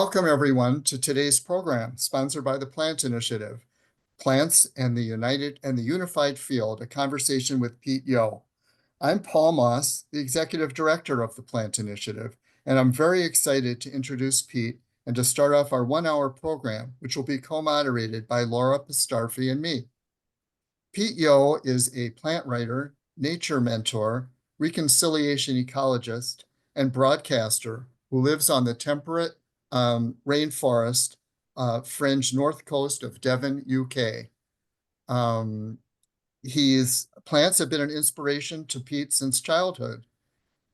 Welcome everyone to today's program, sponsored by the Plant Initiative, Plants and the Unified Field, a conversation with Pete Yo. I'm Paul Moss, the Executive Director of the Plant Initiative, and I'm very excited to introduce Pete and to start off our 1-hour program, which will be co-moderated by Laura Pistarfi and me. Pete Yo is a plant writer, nature mentor, reconciliation ecologist, and broadcaster who lives on the temperate rainforest fringe north coast of Devon, UK. Plants have been an inspiration to Pete since childhood,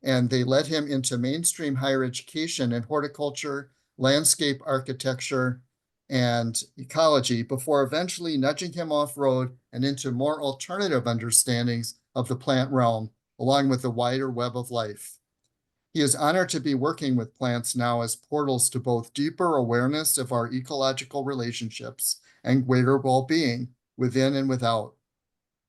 and they led him into mainstream higher education in horticulture, landscape architecture, and ecology before eventually nudging him off-road and into more alternative understandings of the plant realm, along with the wider web of life. He is honored to be working with plants now as portals to both deeper awareness of our ecological relationships and greater well-being within and without.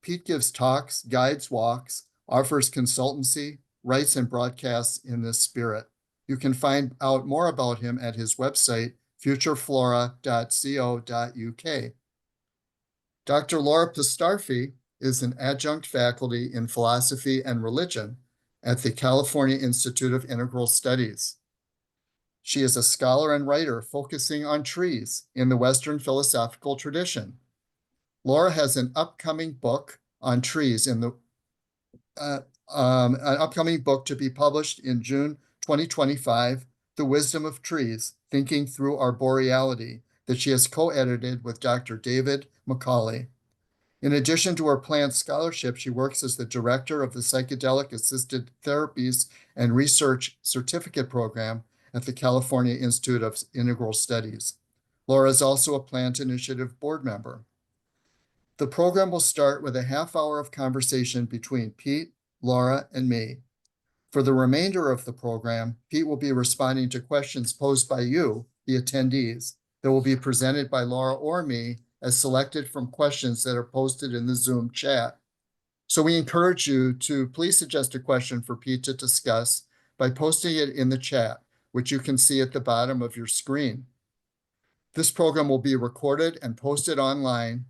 Pete gives talks, guides walks, offers consultancy, writes and broadcasts in this spirit. You can find out more about him at his website, futureflora.co.uk. Dr. Laura Pistarfi is an adjunct faculty in philosophy and religion at the California Institute of Integral Studies. She is a scholar and writer focusing on trees in the Western philosophical tradition. Laura has an upcoming book on trees an upcoming book to be published in June 2025, The Wisdom of Trees, Thinking Through Arboreality, that she has co-edited with Dr. David McCauley. In addition to her plant scholarship, she works as the director of the Psychedelic Assisted Therapies and Research Certificate Program at the California Institute of Integral Studies. Laura is also a Plant Initiative board member. The program will start with a half-hour of conversation between Pete, Laura, and me. For the remainder of the program, Pete will be responding to questions posed by you, the attendees, that will be presented by Laura or me as selected from questions that are posted in the Zoom chat. So we encourage you to please suggest a question for Pete to discuss by posting it in the chat, which you can see at the bottom of your screen. This program will be recorded and posted online,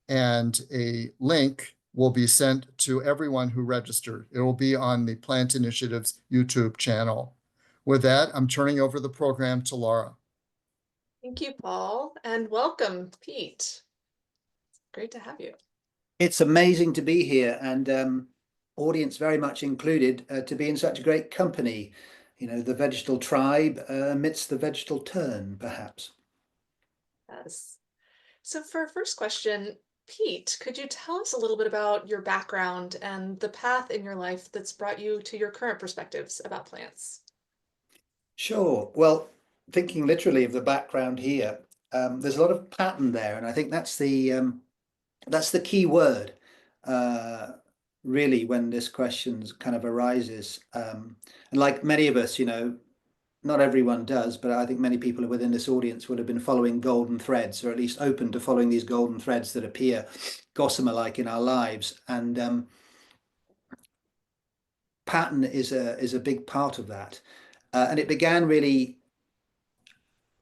and a link will be sent to everyone who registered. It will be on the Plant Initiative's YouTube channel. With that, I'm turning over the program to Laura. Thank you, Paul, and welcome, Pete. Great to have you. It's amazing to be here, and audience very much included, to be in such great company. You know, the vegetal tribe amidst the vegetal turn, perhaps. Yes. So for our first question, Pete, could you tell us a little bit about your background and the path in your life that's brought you to your current perspectives about plants? Sure. Well, thinking literally of the background here, there's a lot of pattern there, and I think that's the key word, really, when this question kind of arises. And like many of us, you know, not everyone does, but I think many people within this audience would have been following golden threads, or at least open to following these golden threads that appear gossamer-like in our lives. And pattern is a big part of that. And it began really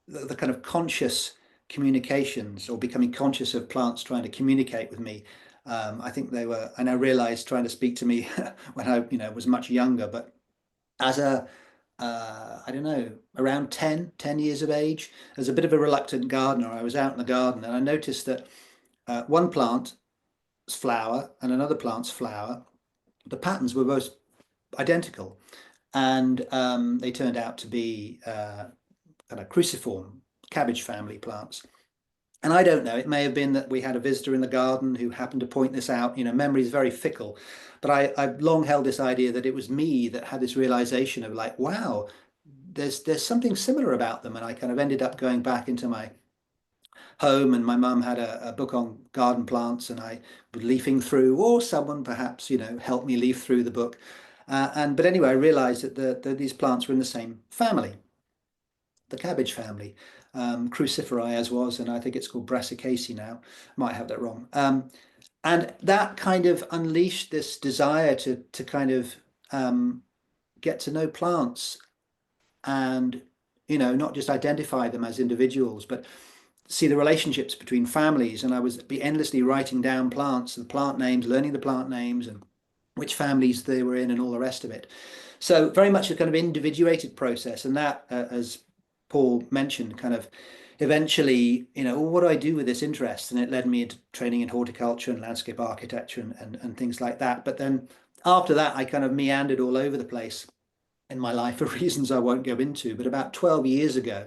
the kind of conscious communications, or becoming conscious of plants trying to communicate with me. I think they were, and I realized, trying to speak to me when I, you know, was much younger, but as a I don't know, around 10 years of age, as a bit of a reluctant gardener, I was out in the garden and I noticed that one plant's flower and another plant's flower, the patterns were both identical, and they turned out to be kind of cruciform cabbage family plants. And I don't know, it may have been that we had a visitor in the garden who happened to point this out. You know, memory is very fickle, but I've long held this idea that it was me that had this realization of like, wow, there's something similar about them. And I kind of ended up going back into my home, and my mum had a book on garden plants, and I was leafing through, or someone perhaps, you know, helped me leaf through the book. But anyway, I realized that these plants were in the same family, the cabbage family. Cruciferi as was, and I think it's called Brassicaceae now. Might have that wrong. And that kind of unleashed this desire to kind of get to know plants and you know, not just identify them as individuals, but see the relationships between families. And I was be endlessly writing down plants and plant names, learning the plant names and which families they were in and all the rest of it. So very much a kind of individuated process. And that, as Paul mentioned, kind of eventually, you know, well, what do I do with this interest? And it led me into training in horticulture and landscape architecture and things like that. But then after that, I kind of meandered all over the place in my life for reasons I won't go into. But about 12 years ago,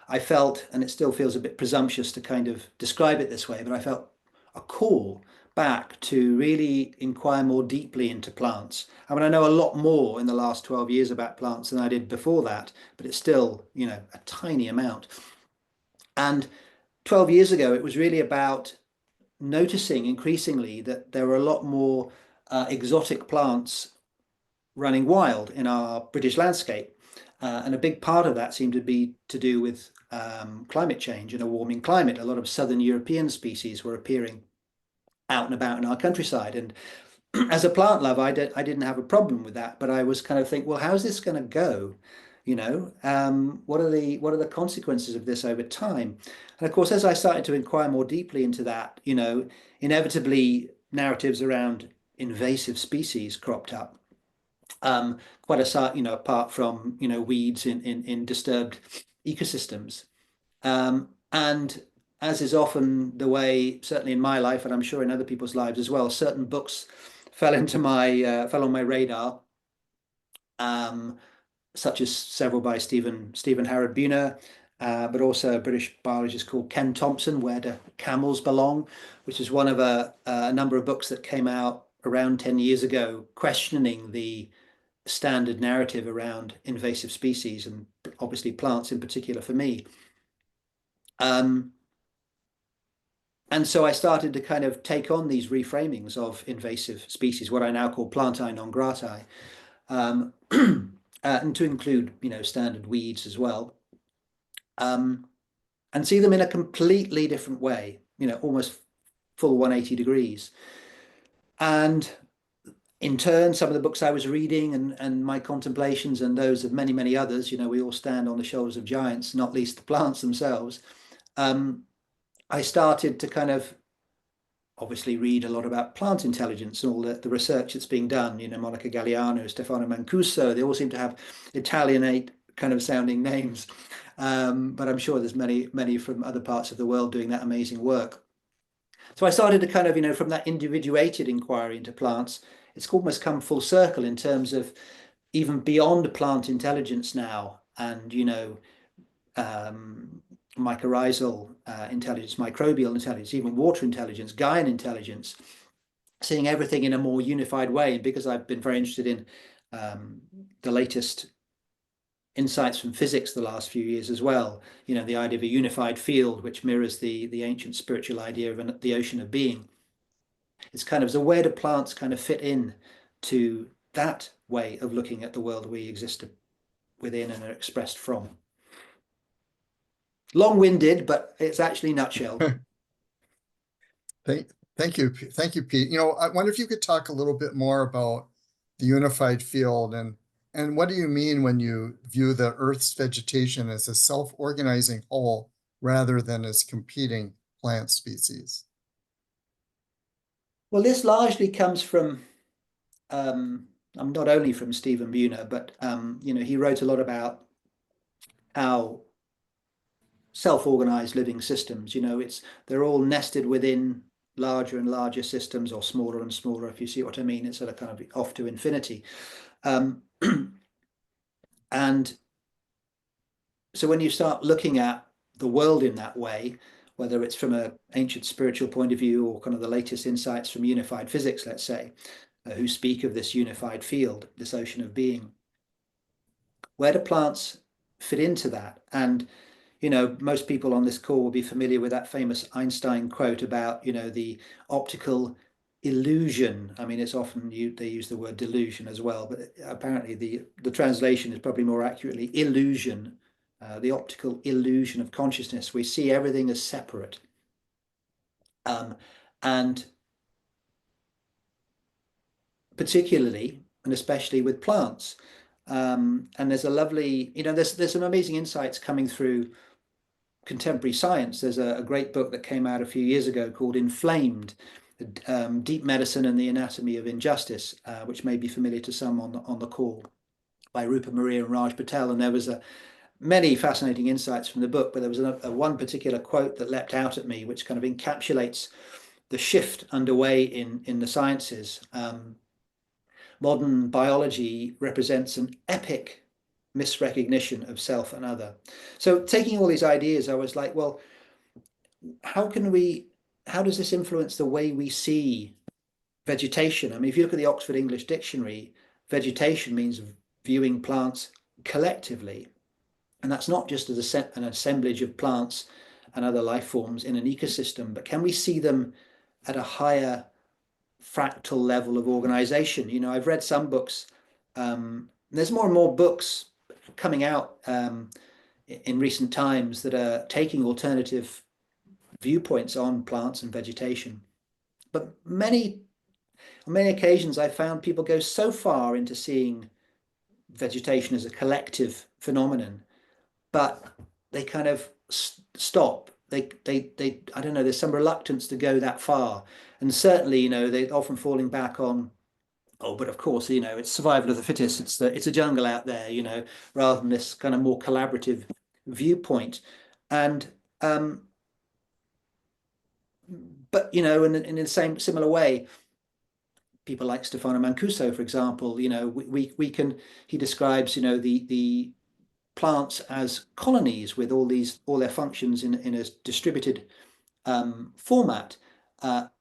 I felt, and it still feels a bit presumptuous to kind of describe it this way, but I felt a call back to really inquire more deeply into plants. I mean, I know a lot more in the last 12 years about plants than I did before that, but it's still, you know, a tiny amount. And 12 years ago, it was really about noticing increasingly that there were a lot more exotic plants running wild in our British landscape. And a big part of that seemed to be to do with climate change and a warming climate. A lot of southern European species were appearing out and about in our countryside. And as a plant lover, I didn't have a problem with that, but I was kind of think, well, how's this going to go? You know, what are the consequences of this over time? And of course, as I started to inquire more deeply into that, you know, inevitably narratives around invasive species cropped up. Quite a, you know, apart from, you know, weeds in disturbed ecosystems. And as is often the way, certainly in my life, and I'm sure in other people's lives as well, certain books fell on my radar, such as several by Stephen Harold Buhner, but also a British biologist called Ken Thompson, Where Do Camels Belong, which is one of a number of books that came out around 10 years ago, questioning the standard narrative around invasive species and obviously plants in particular for me. And so I started to kind of take on these reframings of invasive species, what I now call plantae non gratae, and to include, you know, standard weeds as well, and see them in a completely different way, you know, almost full 180 degrees. And in turn, some of the books I was reading and my contemplations and those of many, many others, you know, we all stand on the shoulders of giants, not least the plants themselves. I started to kind of obviously read a lot about plant intelligence and all the research that's being done. You know, Monica Galliano, Stefano Mancuso, they all seem to have Italianate kind of sounding names. But I'm sure there's many from other parts of the world doing that amazing work. So I started to kind of, you know, from that individuated inquiry into plants, it's almost come full circle in terms of even beyond plant intelligence now, and, you know, mycorrhizal intelligence, microbial intelligence, even water intelligence, Gaian intelligence, seeing everything in a more unified way. And because I've been very interested in the latest insights from physics the last few years as well, you know, the idea of a unified field, which mirrors the ancient spiritual idea of the ocean of being. It's kind of, so where do plants kind of fit in to that way of looking at the world we exist within and are expressed from? Long-winded, but it's actually nutshell. Thank you, Pete. You know, I wonder if you could talk a little bit more about the unified field and what do you mean when you view the Earth's vegetation as a self-organizing whole rather than as competing plant species? Well, this largely comes from, not only from Stephen Buhner, but you know, he wrote a lot about how self-organized living systems, you know, they're all nested within larger and larger systems, or smaller and smaller, if you see what I mean. It's sort of kind of off to infinity. And so when you start looking at the world in that way, whether it's from an ancient spiritual point of view or kind of the latest insights from unified physics, let's say, who speak of this unified field, this ocean of being, where do plants fit into that? And, you know, most people on this call will be familiar with that famous Einstein quote about, you know, the optical illusion. I mean, it's often they use the word delusion as well, but apparently the translation is probably more accurately illusion, the optical illusion of consciousness. We see everything as separate. And particularly, and especially with plants, And there's a lovely, there's some amazing insights coming through contemporary science. There's a great book that came out a few years ago called Inflamed, Deep Medicine and the Anatomy of Injustice, which may be familiar to some on the call, by Rupa Maria and Raj Patel. And there was many fascinating insights from the book, but there was one particular quote that leapt out at me, which kind of encapsulates the shift underway in the sciences. Modern biology represents an epic misrecognition of self and other. So taking all these ideas, I was like, well, how does this influence the way we see vegetation? I mean, if you look at the Oxford English Dictionary, vegetation means viewing plants collectively. And that's not just as an assemblage of plants and other life forms in an ecosystem, but can we see them at a higher fractal level of organization? I've read some books. There's more and more books coming out in recent times that are taking alternative viewpoints on plants and vegetation. But on many occasions, I found people go so far into seeing vegetation as a collective phenomenon, but they kind of stop. They I don't know, there's some reluctance to go that far. And certainly, they're often falling back on, oh, but of course, it's survival of the fittest. It's a jungle out there, rather than this kind of more collaborative viewpoint. And but in the same similar way, people like Stefano Mancuso, for example, he describes, the plants as colonies with all their functions in a distributed format.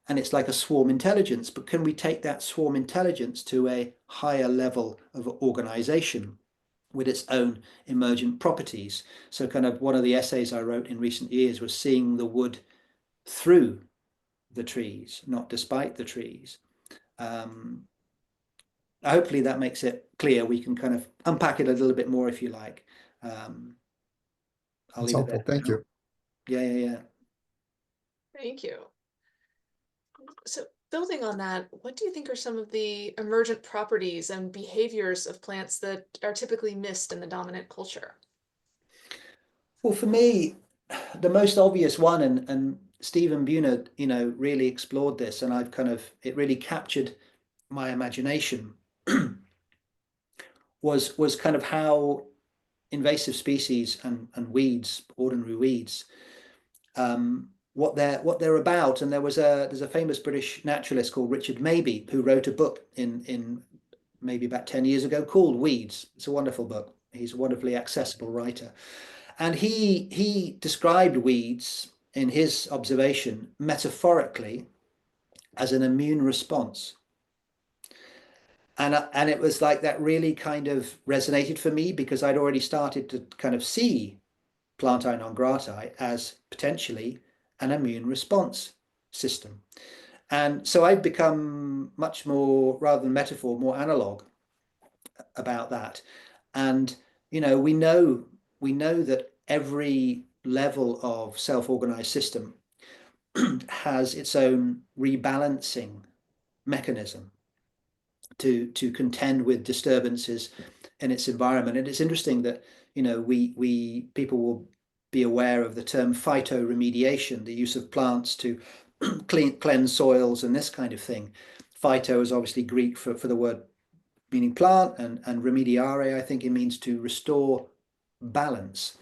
And it's like a swarm intelligence, but can we take that swarm intelligence to a higher level of organization with its own emergent properties? So kind of one of the essays I wrote in recent years was seeing the wood through the trees, not despite the trees. Hopefully that makes it clear. We can kind of unpack it a little bit more if you like. I'll leave it there. Thank you. Yeah. Thank you. So building on that, what do you think are some of the emergent properties and behaviors of plants that are typically missed in the dominant culture? Well, for me, the most obvious one, and Stephen Buhner, really explored this, and it really captured my imagination, was kind of how invasive species and weeds, ordinary weeds, what they're about. And there's a famous British naturalist called Richard Mabey who wrote a book in maybe about 10 years ago called Weeds. It's a wonderful book. He's a wonderfully accessible writer. And he described weeds, in his observation, metaphorically as an immune response. And it was like that really kind of resonated for me, because I'd already started to kind of see plantae non gratae as potentially an immune response system. And so I've become much more, rather than metaphor, more analog about that. And, we know that every level of self-organized system has its own rebalancing mechanism to contend with disturbances in its environment. And it's interesting that, people will be aware of the term phytoremediation, the use of plants to cleanse soils and this kind of thing. Phyto is obviously Greek for the word meaning plant, and remediare, I think it means to restore balance.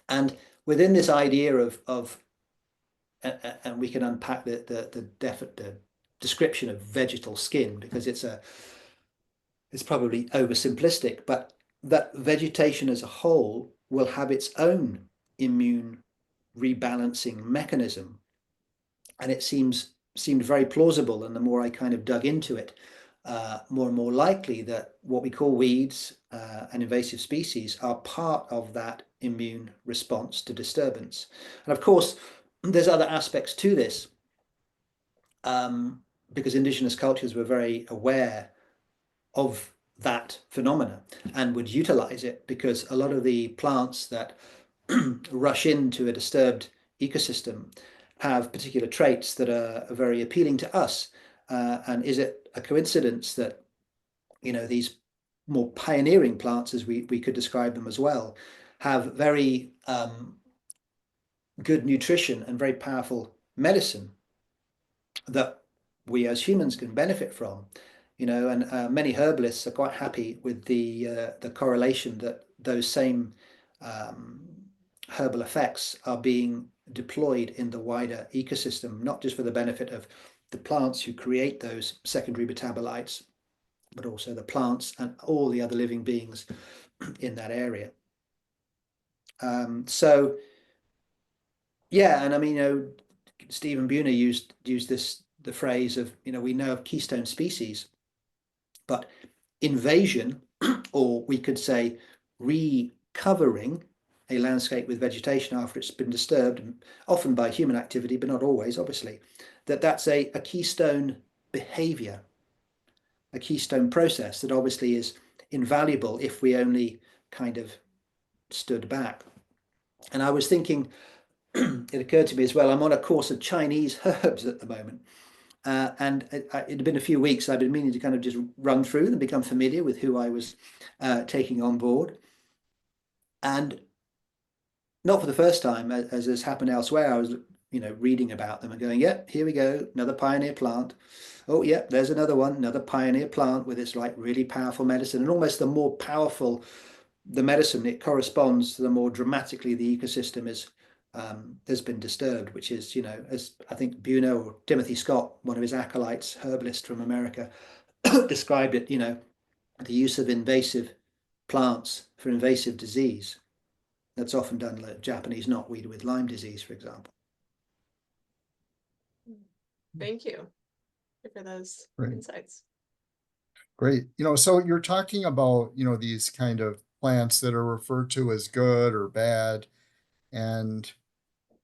And within this idea of and we can unpack the description of vegetal skin, because it's probably oversimplistic, but that vegetation as a whole will have its own immune rebalancing mechanism. And it seemed very plausible. And the more I kind of dug into it, more and more likely that what we call weeds and invasive species are part of that immune response to disturbance. And of course, there's other aspects to this, because indigenous cultures were very aware of that phenomena and would utilize it, because a lot of the plants that rush into a disturbed ecosystem have particular traits that are very appealing to us. And is it a coincidence that these more pioneering plants, as we could describe them as well, have very good nutrition and very powerful medicine that we as humans can benefit from. And many herbalists are quite happy with the correlation that those same herbal effects are being deployed in the wider ecosystem, not just for the benefit of the plants who create those secondary metabolites, but also the plants and all the other living beings in that area. So yeah, and I mean, Stephen Buhner used the phrase of, we know of keystone species, but invasion, or we could say recovering a landscape with vegetation after it's been disturbed, often by human activity, but not always, obviously, that's a keystone behavior, a keystone process that obviously is invaluable if we only kind of stood back. And I was thinking, it occurred to me as well, I'm on a course of Chinese herbs at the moment. And it had been a few weeks. I've been meaning to kind of just run through and become familiar with who I was taking on board. And not for the first time, as has happened elsewhere, I was, reading about them and going, yep, here we go, another pioneer plant. Oh, yeah, there's another one, another pioneer plant with its like really powerful medicine. And almost the more powerful the medicine, it corresponds to the more dramatically the ecosystem has been disturbed, which is, as I think Buhner or Timothy Scott, one of his acolytes, herbalist from America, described it, the use of invasive plants for invasive disease. That's often done like Japanese knotweed with Lyme disease, for example. Thank you for those insights. Great. So you're talking about, these kind of plants that are referred to as good or bad. And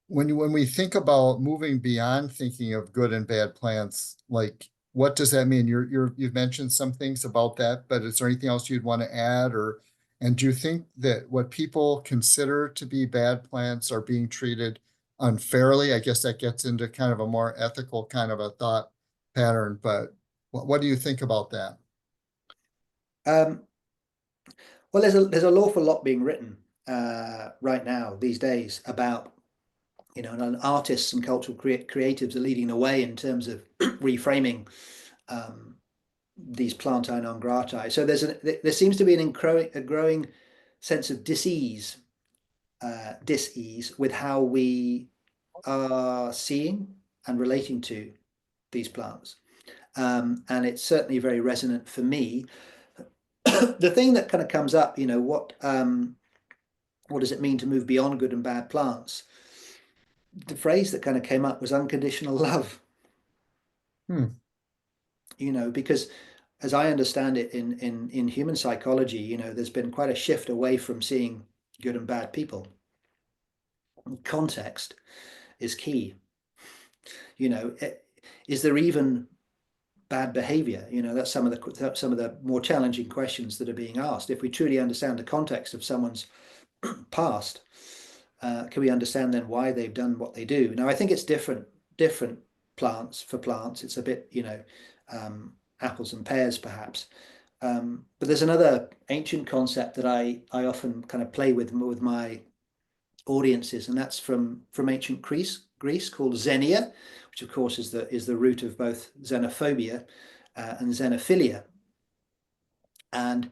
when we think about moving beyond thinking of good and bad plants, like what does that mean? You've mentioned some things about that, but is there anything else you'd want to add? And do you think that what people consider to be bad plants are being treated unfairly? I guess that gets into kind of a more ethical kind of a thought pattern, but what do you think about that? Well, there's an awful lot being written right now these days about, and artists and cultural creatives are leading the way in terms of reframing these plantae non gratae. So there seems to be a growing sense of dis-ease with how we are seeing and relating to these plants. And it's certainly very resonant for me. The thing that kind of comes up, what does it mean to move beyond good and bad plants? The phrase that kind of came up was unconditional love. Because as I understand it in human psychology, there's been quite a shift away from seeing good and bad people. Context is key. Is there even bad behavior? That's some of the more challenging questions that are being asked. If we truly understand the context of someone's past, can we understand then why they've done what they do? Now, I think it's different plants for plants. It's a bit, apples and pears perhaps. But there's another ancient concept that I often kind of play with my audiences, and that's from ancient Greece called xenia, which of course is the root of both xenophobia and xenophilia. And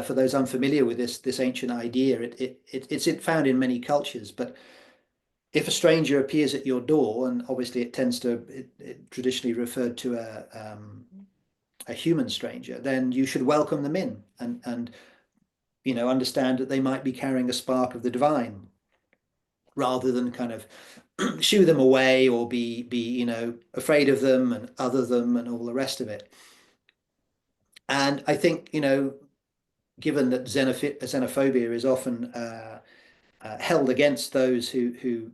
for those unfamiliar with this ancient idea, it's found in many cultures. But if a stranger appears at your door, and obviously it traditionally referred to a human stranger, then you should welcome them in and understand that they might be carrying a spark of the divine, rather than kind of shoo them away or be afraid of them and other them and all the rest of it. And I think given that xenophobia is often held against those who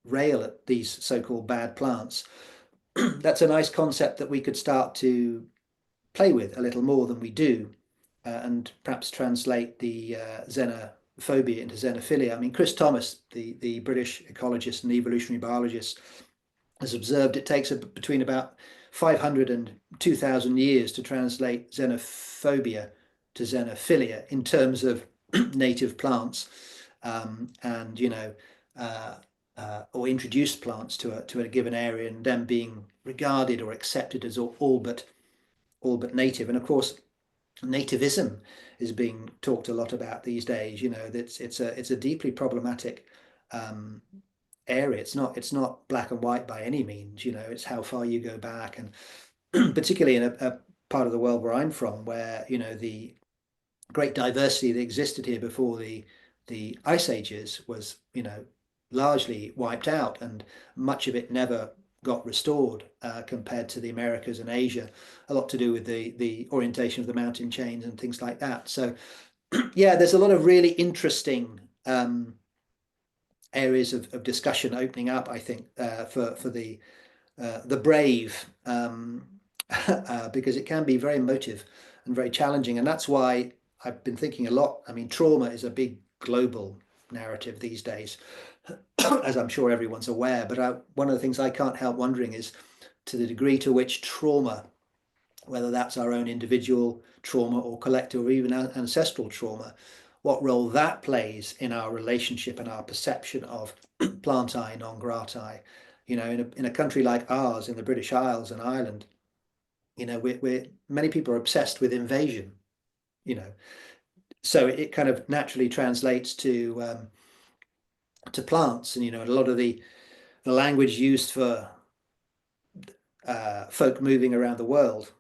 rail at these so-called bad plants, that's a nice concept that we could start to play with a little more than we do, and perhaps translate the xenophobia into xenophilia. I mean, Chris Thomas, the British ecologist and evolutionary biologist, has observed it takes between about 500 and 2,000 years to translate xenophobia to xenophilia in terms of native plants, and or introduced plants to a given area, and them being regarded or accepted as all but native. And of course, nativism is being talked a lot about these days. It's a deeply problematic area. It's not black and white by any means. It's how far you go back, and particularly in a part of the world where I'm from, where the great diversity that existed here before the ice ages was largely wiped out, and much of it never got restored, compared to the Americas and Asia, a lot to do with the orientation of the mountain chains and things like that. So yeah, there's a lot of really interesting areas of discussion opening up, I think, for the brave, because it can be very emotive and very challenging. And that's why I've been thinking a lot. I mean, trauma is a big global narrative these days, as I'm sure everyone's aware. But one of the things I can't help wondering is to the degree to which trauma, whether that's our own individual trauma or collective or even ancestral trauma, what role that plays in our relationship and our perception of plantae non gratae. In a country like ours, in the British Isles and Ireland, many people are obsessed with invasion. So it kind of naturally translates to plants, and a lot of the language used for folk moving around the world,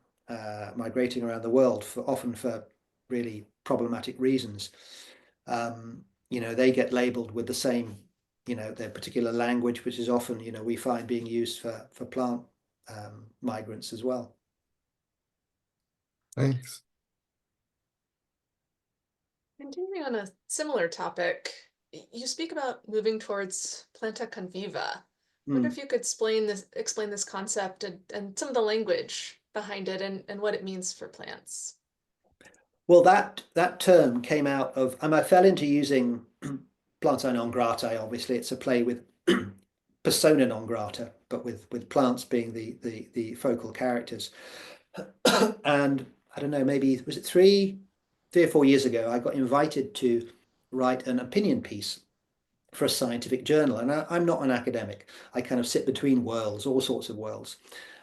migrating around the world, often for really problematic reasons. They get labeled with the same, their particular language, which is often, we find being used for plant migrants as well. Thanks. Continuing on a similar topic, you speak about moving towards planta conviva. I wonder if you could explain this concept and some of the language behind it and what it means for plants. Well, that term came out of, I fell into using plantae non gratae. Obviously, it's a play with persona non grata, but with plants being the focal characters. And I don't know, maybe was it 3 or 4 years ago, I got invited to write an opinion piece for a scientific journal. And I'm not an academic. I kind of sit between worlds, all sorts of worlds.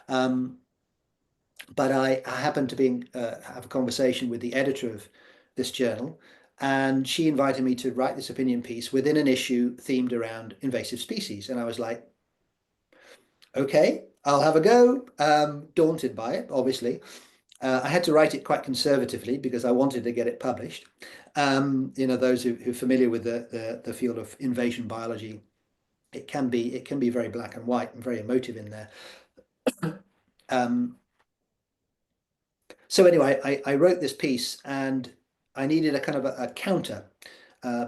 But I happened to have a conversation with the editor of this journal, and she invited me to write this opinion piece within an issue themed around invasive species. And I was like, okay, I'll have a go. Daunted by it, obviously. I had to write it quite conservatively because I wanted to get it published. Those who are familiar with the field of invasion biology, it can be very black and white and very emotive in there. So anyway, I wrote this piece, and I needed a kind of a counter,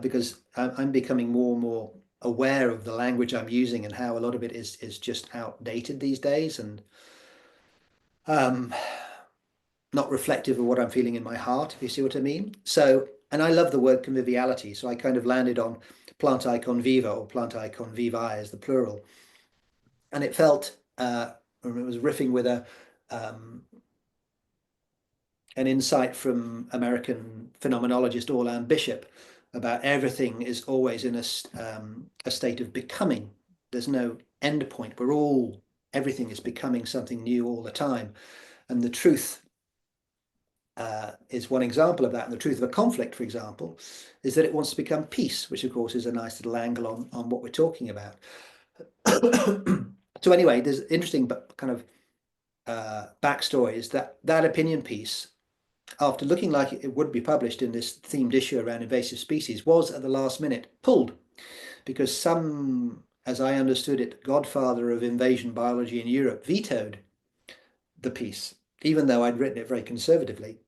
because I'm becoming more and more aware of the language I'm using and how a lot of it is just outdated these days, and not reflective of what I'm feeling in my heart, if you see what I mean. So, and I love the word conviviality, so I kind of landed on plantae conviva, or plantae convivae as the plural. And it felt, it was riffing with an insight from American phenomenologist Orland Bishop about everything is always in a state of becoming. There's no end point. Everything is becoming something new all the time. And the truth is one example of that. And the truth of a conflict, for example, is that it wants to become peace, which of course is a nice little angle on what we're talking about. So anyway, there's interesting but kind of backstory is that opinion piece, after looking like it would be published in this themed issue around invasive species, was at the last minute pulled because some, as I understood it, godfather of invasion biology in Europe vetoed the piece, even though I'd written it very conservatively,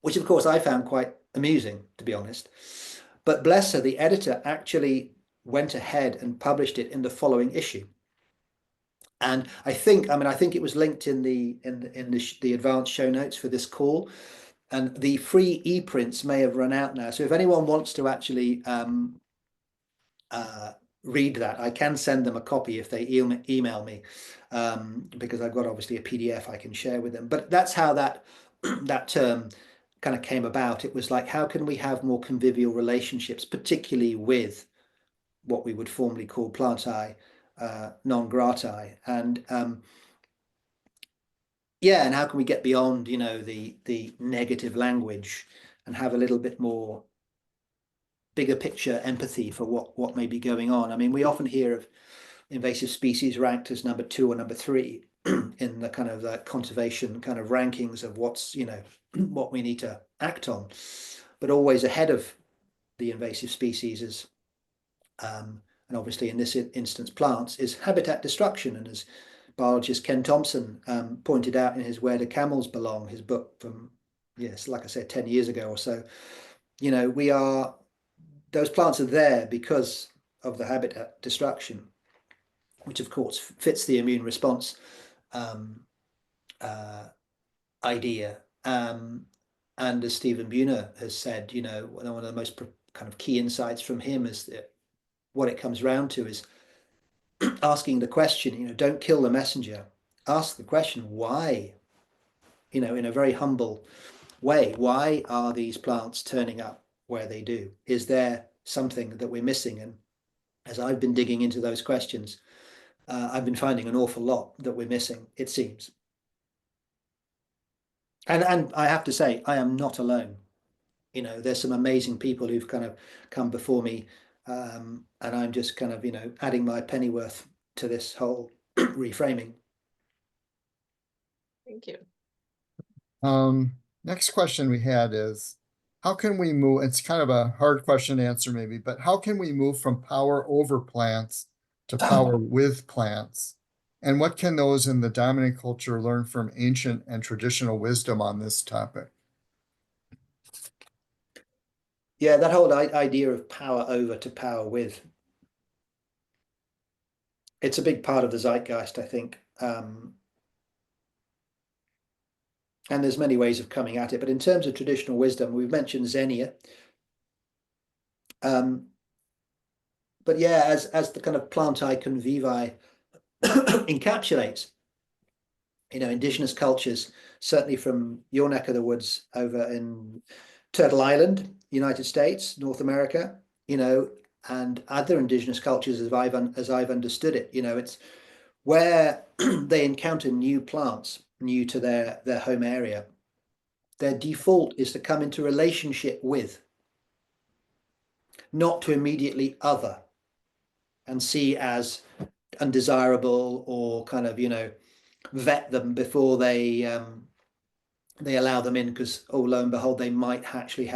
which of course I found quite amusing, to be honest. But bless her, the editor actually went ahead and published it in the following issue. And I think it was linked in the advanced show notes for this call. And the free e-prints may have run out now. So if anyone wants to actually read that. I can send them a copy if they email me, because I've got obviously a PDF I can share with them. But that's how that that term kind of came about. It was like, how can we have more convivial relationships, particularly with what we would formerly call plantae non gratae, and yeah, and how can we get beyond, you know, the negative language and have a little bit more bigger picture empathy for what may be going on. I mean, we often hear of invasive species ranked as number 2 or number 3 in the kind of the conservation kind of rankings of what's, you know, what we need to act on, but always ahead of the invasive species is and obviously in this instance plants, is habitat destruction. And as biologist Ken Thompson pointed out in his Where Do Camels Belong, his book from, yes, like I said, 10 years ago or so, you know, those plants are there because of the habitat destruction, which of course fits the immune response idea. And as Stephen Buhner has said, you know, one of the most kind of key insights from him is that what it comes round to is asking the question, you know, don't kill the messenger. Ask the question, why? You know, in a very humble way, why are these plants turning up where they do? Is there something that we're missing? And as I've been digging into those questions, I've been finding an awful lot that we're missing, it seems. And I have to say, I am not alone. You know, there's some amazing people who've kind of come before me, and I'm just kind of, you know, adding my pennyworth to this whole reframing. Thank you. Next question we had is, how can we move, it's kind of a hard question to answer maybe, but how can we move from power over plants to power with plants? And what can those in the dominant culture learn from ancient and traditional wisdom on this topic? Yeah, that whole idea of power over to power with, it's a big part of the zeitgeist, I think. And there's many ways of coming at it, but in terms of traditional wisdom, we've mentioned Xenia. But yeah, as the kind of plantae convivi encapsulates, you know, indigenous cultures, certainly from your neck of the woods over in Turtle Island, United States, North America, you know, and other indigenous cultures as I've understood it, you know, it's where they encounter new plants, new to their home area. Their default is to come into relationship with, not to immediately other and see as undesirable or kind of, you know, vet them before they allow them in, because oh, lo and behold, they might actually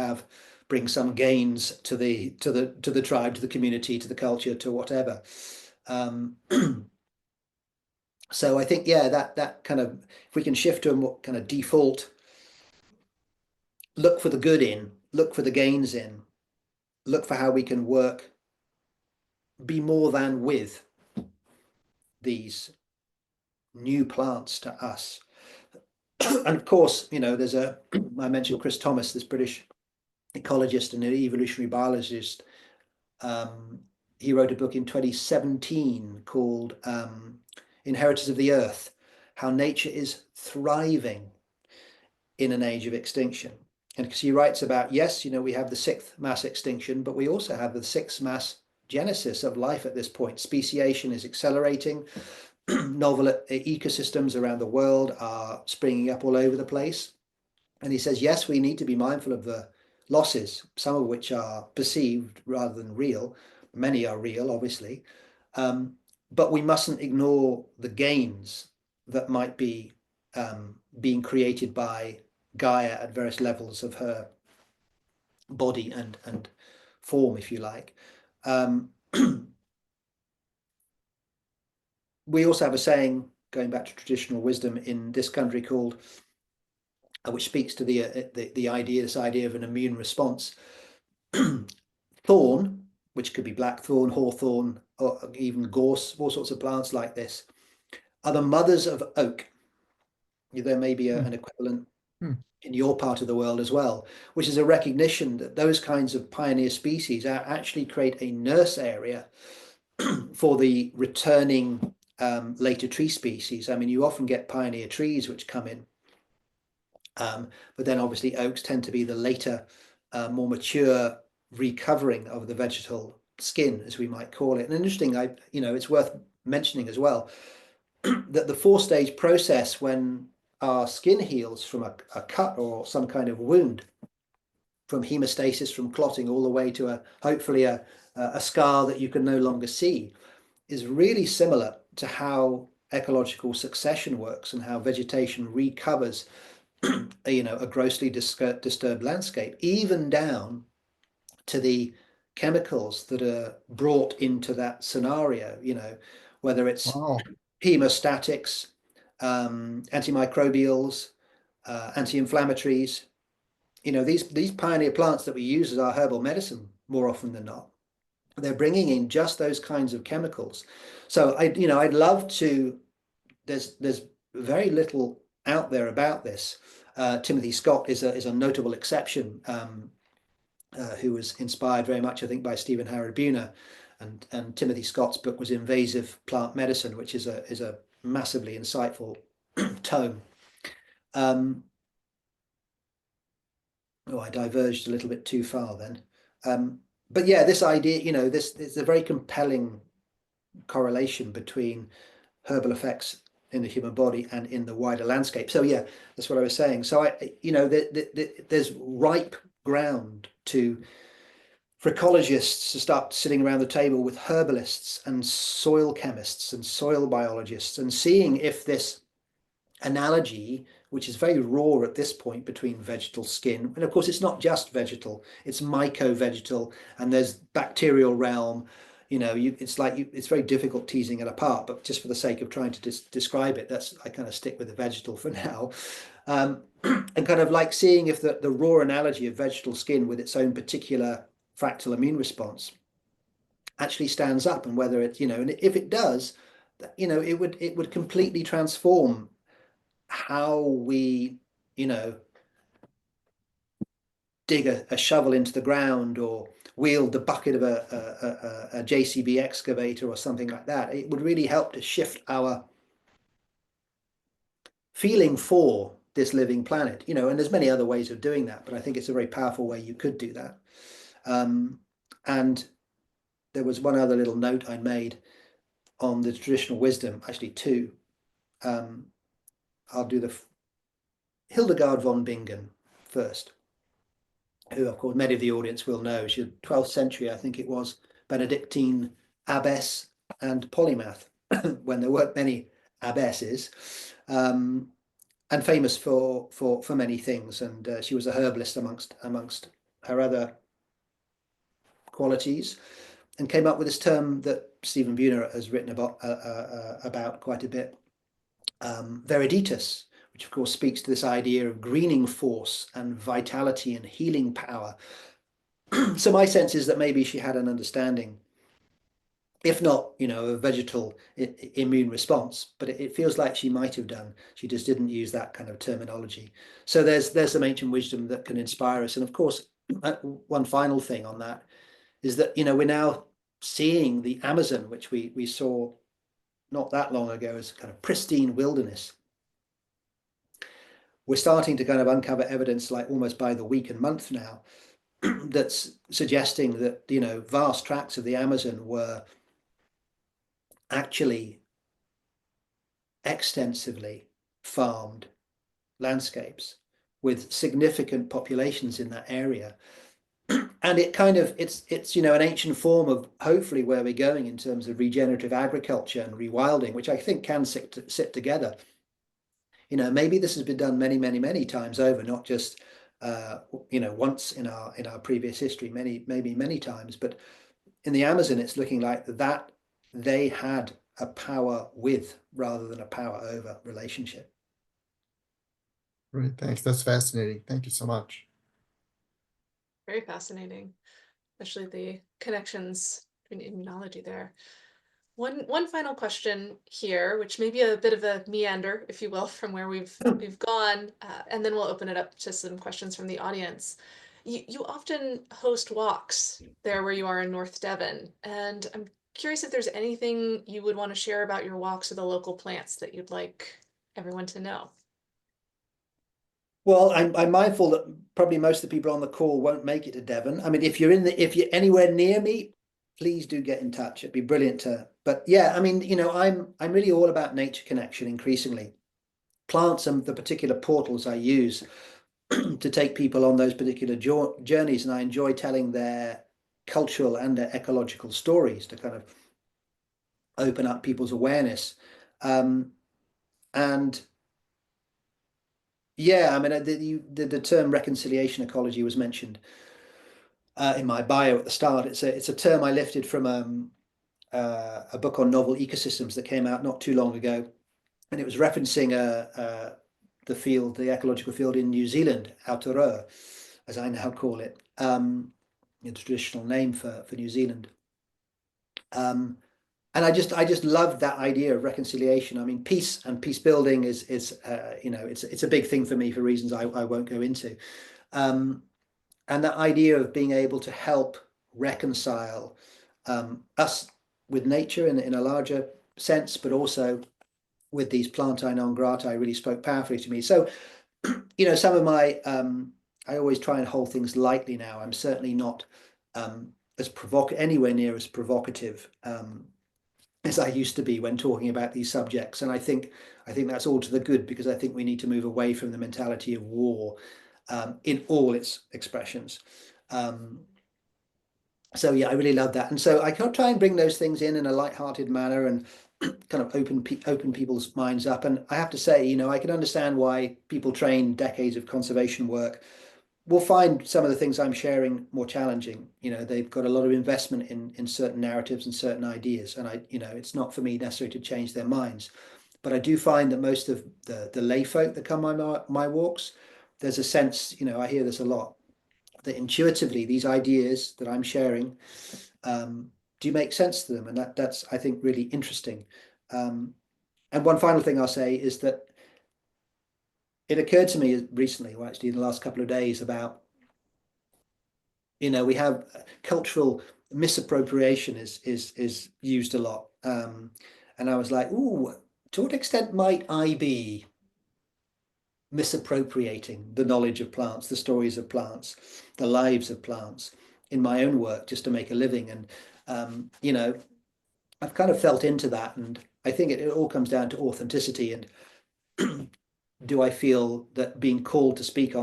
bring some gains to the tribe, to the community, to the culture, to whatever. So I think, yeah, that kind of, if we can shift to a more kind of default, look for the good in, look for the gains in, look for how we can work, be more than with these new plants to us. And of course, you know, I mentioned Chris Thomas, this British ecologist and an evolutionary biologist. He wrote a book in 2017 called Inheritors of the Earth, How Nature is Thriving in an Age of Extinction. And because he writes about, yes, you know, we have the 6th mass extinction, but we also have the 6th mass genesis of life at this point. Speciation is accelerating. Novel ecosystems around the world are springing up all over the place. And he says, yes, we need to be mindful of the losses, some of which are perceived rather than real. Many are real, obviously. But we mustn't ignore the gains that might be being created by Gaia at various levels of her body and form, if you like. We also have a saying, going back to traditional wisdom in this country, called, which speaks to the idea, this idea of an immune response. Thorn, which could be blackthorn, hawthorn, or even gorse, all sorts of plants like this, are the mothers of oak. There may be an equivalent in your part of the world as well, which is a recognition that those kinds of pioneer species actually create a nurse area for the returning later tree species. I mean, you often get pioneer trees which come in, but then obviously oaks tend to be the later, more mature recovering of the vegetal skin, as we might call it. And interesting, it's worth mentioning as well that the 4-stage process, when our skin heals from a cut or some kind of wound, from hemostasis, from clotting, all the way to hopefully a scar that you can no longer see, is really similar to how ecological succession works and how vegetation recovers a grossly disturbed landscape, even down to the chemicals that are brought into that scenario, whether it's Wow. hemostatics, antimicrobials, anti-inflammatories, these pioneer plants that we use as our herbal medicine more often than not, they're bringing in just those kinds of chemicals. So I'd love to, there's very little out there about this. Timothy Scott is a notable exception, who was inspired very much, I think, by Stephen Howard Buhner, and Timothy Scott's book was Invasive Plant Medicine, which is a massively insightful tome. I diverged a little bit too far then. But yeah, this idea, this is a very compelling correlation between herbal effects in the human body and in the wider landscape. So yeah, that's what I was saying. So there's ripe ground for ecologists to start sitting around the table with herbalists and soil chemists and soil biologists and seeing if this analogy, which is very raw at this point, between vegetal skin, and of course it's not just vegetal, it's myco-vegetal, and there's bacterial realm, it's very difficult teasing it apart, but just for the sake of trying to describe it, I kind of stick with the vegetal for now. And kind of like seeing if the raw analogy of vegetal skin with its own particular fractal immune response actually stands up, and whether it's, and if it does, it would completely transform how we, dig a shovel into the ground or wield the bucket of a JCB excavator or something like that. It would really help to shift our feeling for this living planet, and there's many other ways of doing that, but I think it's a very powerful way you could do that. And there was one other little note I made on the traditional wisdom, actually two. I'll do the Hildegard von Bingen first, who of course many of the audience will know. She's 12th century, I think it was, Benedictine abbess and polymath, when there weren't many abbesses, and famous for many things. And she was a herbalist amongst her other qualities, and came up with this term that Stephen Buhner has written about quite a bit, viriditas, which of course speaks to this idea of greening force and vitality and healing power. So my sense is that maybe she had an understanding, if not, a vegetal immune response, but it feels like she might have done. She just didn't use that kind of terminology. So there's some ancient wisdom that can inspire us. And of course, one final thing on that is that, we're now seeing the Amazon, which we saw not that long ago as kind of pristine wilderness. We're starting to kind of uncover evidence, like almost by the week and month now, that's suggesting that, vast tracts of the Amazon were actually extensively farmed landscapes with significant populations in that area. And it's an ancient form of hopefully where we're going in terms of regenerative agriculture and rewilding, which I think can sit together. Maybe this has been done many, many, many times over, not just once in our previous history, maybe many times. But in the Amazon, it's looking like that they had a power with rather than a power over relationship. Great, thanks. That's fascinating. Thank you so much. Very fascinating, especially the connections between immunology there. One final question here, which may be a bit of a meander, if you will, from where we've gone, and then we'll open it up to some questions from the audience. You often host walks there where you are in North Devon, and I'm curious if there's anything you would want to share about your walks with the local plants that you'd like everyone to know. Well, I'm mindful that probably most of the people on the call won't make it to Devon. I mean, if you're anywhere near me, please do get in touch. It'd be brilliant to. But yeah, I mean, I'm really all about nature connection increasingly. Plants and the particular portals I use to take people on those particular journeys, and I enjoy telling their cultural and their ecological stories to kind of open up people's awareness. And yeah, I mean, the term reconciliation ecology was mentioned in my bio at the start. It's a term I lifted from a book on novel ecosystems that came out not too long ago, and it was referencing the ecological field in New Zealand, Aotearoa, as I now call it, the traditional name for New Zealand. And I just love that idea of reconciliation. I mean, peace and peace building is it's a big thing for me for reasons I won't go into. And that idea of being able to help reconcile us with nature in a larger sense, but also with these plantae non gratae really spoke powerfully to me. So, some of my I always try and hold things lightly now. I'm certainly not anywhere near as provocative as I used to be when talking about these subjects. And I think that's all to the good, because I think we need to move away from the mentality of war in all its expressions. So yeah, I really love that. And so I can try and bring those things in a light-hearted manner and kind of open people's minds up. And I have to say, I can understand why people train decades of conservation work will find some of the things I'm sharing more challenging. They've got a lot of investment in certain narratives and certain ideas, and it's not for me necessarily to change their minds. But I do find that most of the lay folk that come on my walks, there's a sense, I hear this a lot, that intuitively these ideas that I'm sharing do make sense to them, and that's I think really interesting. And one final thing I'll say is that it occurred to me recently, or actually in the last couple of days, about we have cultural misappropriation is used a lot, and I was like, ooh, to what extent might I be misappropriating the knowledge of plants, the stories of plants, the lives of plants in my own work just to make a living? And I've kind of felt into that, and I think it all comes down to authenticity. And do I feel that being called to speak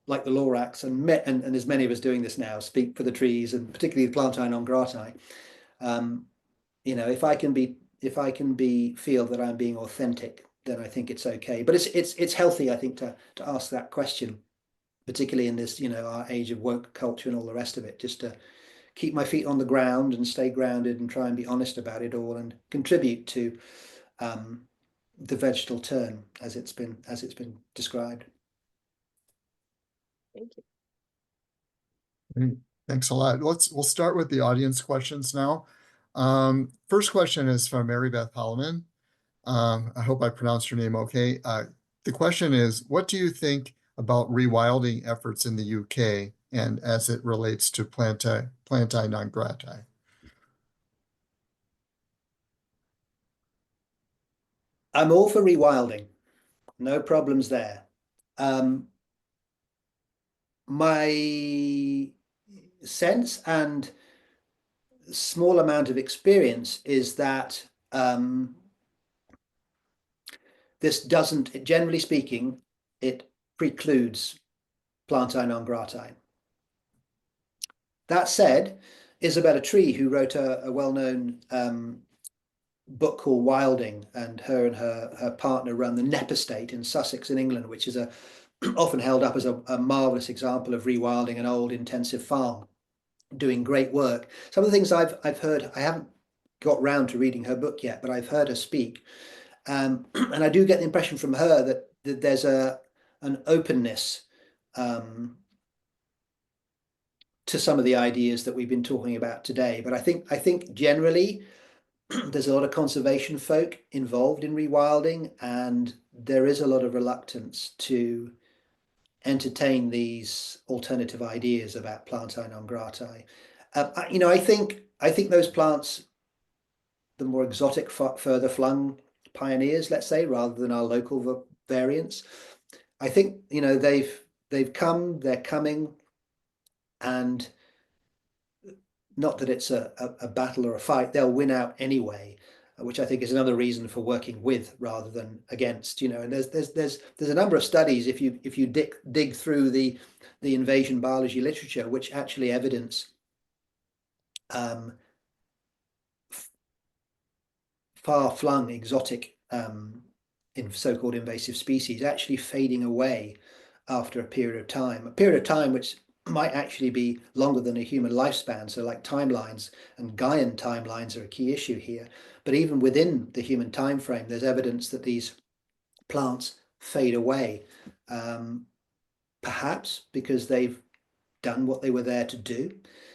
like the Lorax and as many of us doing this now, speak for the trees, and particularly the plantae non gratae, if I can feel that I'm being authentic, then I think it's okay. But it's healthy, I think, to ask that question, particularly in this, our age of woke culture and all the rest of it, just to keep my feet on the ground and stay grounded and try and be honest about it all and contribute to the vegetal turn as it's been described. Thank you. Great. Thanks a lot. We'll start with the audience questions now. First question is from Mary Beth Holloman. I hope I pronounced your name okay. The question is, what do you think about rewilding efforts in the UK and as it relates to plantae non gratae? I'm all for rewilding. No problems there. My sense and small amount of experience is that this doesn't, generally speaking, it precludes plantae non gratae. That said, Isabella Tree, who wrote a well-known book called Wilding, and her partner run the Knepp Estate in Sussex in England, which is often held up as a marvelous example of rewilding an old intensive farm, doing great work. Some of the things I've heard, I haven't got round to reading her book yet, but I've heard her speak, and I do get the impression from her that there's an openness to some of the ideas that we've been talking about today. But I think generally there's a lot of conservation folk involved in rewilding, and there is a lot of reluctance to entertain these alternative ideas about plantae non gratae. I think I think those plants, the more exotic, further flung pioneers, let's say, rather than our local variants, I think, you know, they've come, they're coming, and not that it's a battle or a fight, they'll win out anyway, which I think is another reason for working with rather than against, you know. And there's a number of studies, if you dig through the invasion biology literature, which actually evidence far-flung exotic in so-called invasive species actually fading away after a period of time which might actually be longer than a human lifespan. So like timelines and Gaian timelines are a key issue here. But even within the human time frame, there's evidence that these plants fade away, perhaps because they've done what they were there to do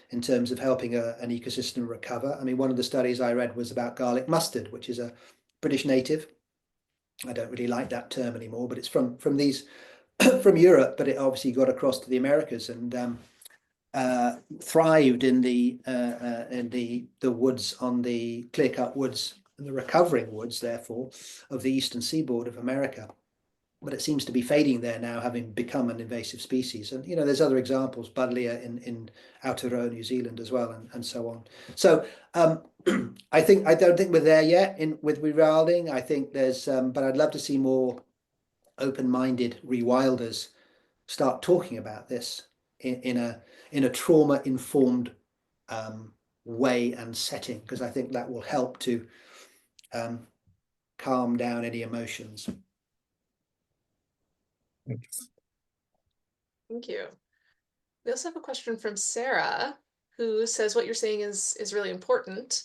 in terms of helping an ecosystem recover. I mean, one of the studies I read was about garlic mustard, which is a British native. I don't really like that term anymore, but it's from these from Europe, but it obviously got across to the Americas and thrived in the woods, on the clear-cut woods, and the recovering woods, therefore, of the eastern seaboard of America. But it seems to be fading there now, having become an invasive species. And, you know, there's other examples, Buddleia in Aotearoa, New Zealand as well, and so on. So I don't think we're there yet with rewilding. I think there's, but I'd love to see more open-minded rewilders start talking about this in a trauma-informed way and setting, because I think that will help to calm down any emotions. Thank you. We also have a question from Sarah, who says what you're saying is really important.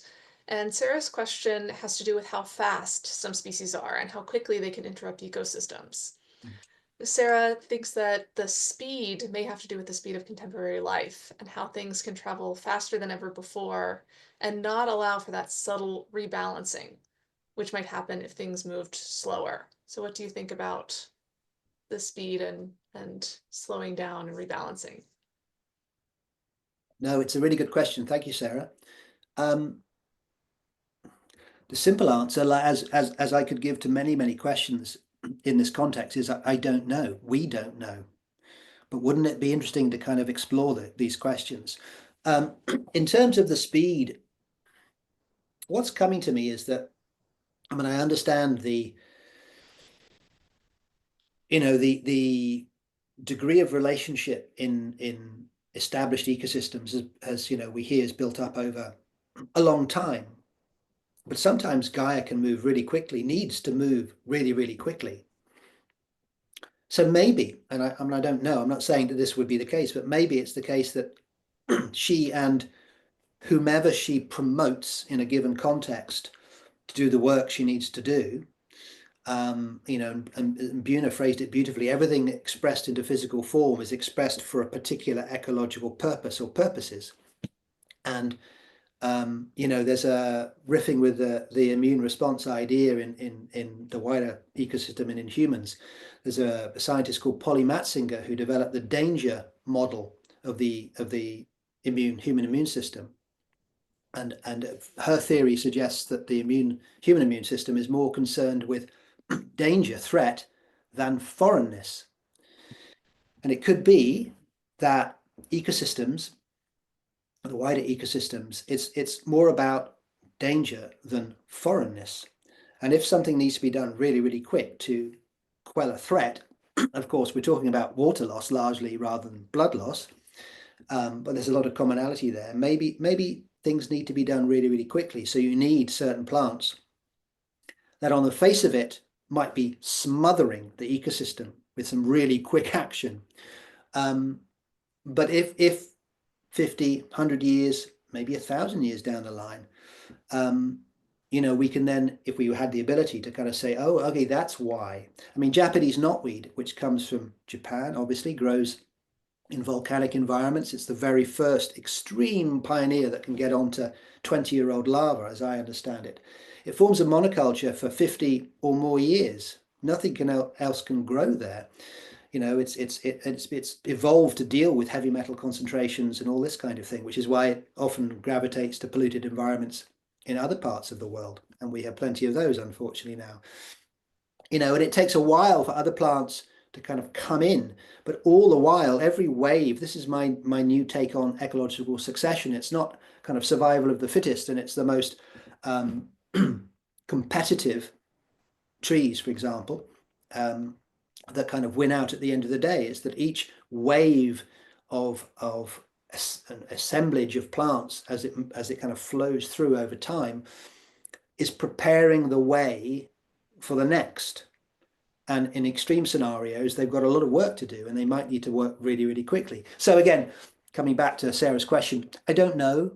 And Sarah's question has to do with how fast some species are and how quickly they can interrupt ecosystems. Sarah thinks that the speed may have to do with the speed of contemporary life and how things can travel faster than ever before and not allow for that subtle rebalancing, which might happen if things moved slower. So what do you think about the speed and slowing down and rebalancing? No, it's a really good question. Thank you, Sarah. The simple answer, as I could give to many questions in this context, is I don't know. We don't know. But wouldn't it be interesting to kind of explore these questions? In terms of the speed, what's coming to me is that, I mean, I understand the degree of relationship in established ecosystems as you know, we hear is built up over a long time. But sometimes Gaia can move really quickly, needs to move really quickly. So maybe, and I mean, I don't know, I'm not saying that this would be the case, but maybe it's the case that she and whomever she promotes in a given context to do the work she needs to do, you know, and Buhner phrased it beautifully, everything expressed into physical form is expressed for a particular ecological purpose or purposes. And you know, there's a riffing with the immune response idea in the wider ecosystem and in humans. There's a scientist called Polly Matzinger who developed the danger model of the human immune system, and her theory suggests that the human immune system is more concerned with danger, threat, than foreignness. And it could be that ecosystems, the wider ecosystems, it's more about danger than foreignness. And if something needs to be done really quick to quell a threat, of course, we're talking about water loss largely rather than blood loss, but there's a lot of commonality there. Maybe things need to be done really quickly. So you need certain plants that on the face of it might be smothering the ecosystem with some really quick action. But if 50, 100 years, maybe 1,000 years down the line, you know, we can then, if we had the ability to kind of say, oh, okay, that's why. I mean, Japanese knotweed, which comes from Japan, obviously grows in volcanic environments. It's the very first extreme pioneer that can get onto 20-year-old lava, as I understand it. It forms a monoculture for 50 or more years. Nothing else can grow there. You know, it's evolved to deal with heavy metal concentrations and all this kind of thing, which is why it often gravitates to polluted environments in other parts of the world. And we have plenty of those, unfortunately, now. You know, and it takes a while for other plants to kind of come in, but all the while, every wave, this is my new take on ecological succession. It's not kind of survival of the fittest, and it's the most competitive trees, for example, that kind of win out at the end of the day. Is that each wave of an assemblage of plants as it kind of flows through over time is preparing the way for the next. And in extreme scenarios, they've got a lot of work to do, and they might need to work really, really quickly. So again, coming back to Sarah's question, I don't know,